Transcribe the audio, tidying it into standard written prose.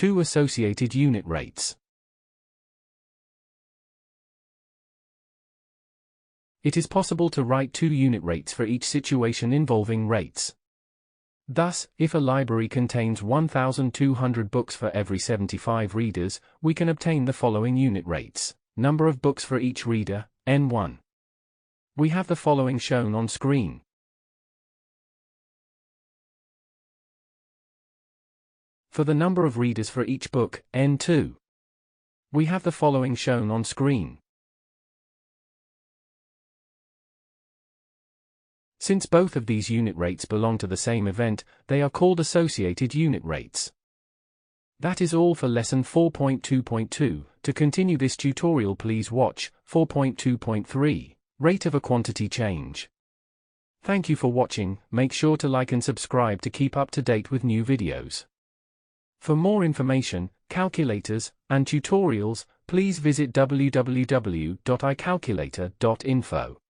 2 associated unit rates. It is possible to write 2 unit rates for each situation involving rates. Thus, if a library contains 1,200 books for every 75 readers, we can obtain the following unit rates. Number of books for each reader, N1. We have the following shown on screen. For the number of readers for each book, N2. We have the following shown on screen. Since both of these unit rates belong to the same event, they are called associated unit rates. That is all for lesson 4.2.2. To continue this tutorial, please watch 4.2.3, Rate of a quantity change. Thank you for watching. Make sure to like and subscribe to keep up to date with new videos. For more information, calculators, and tutorials, please visit www.icalculator.info.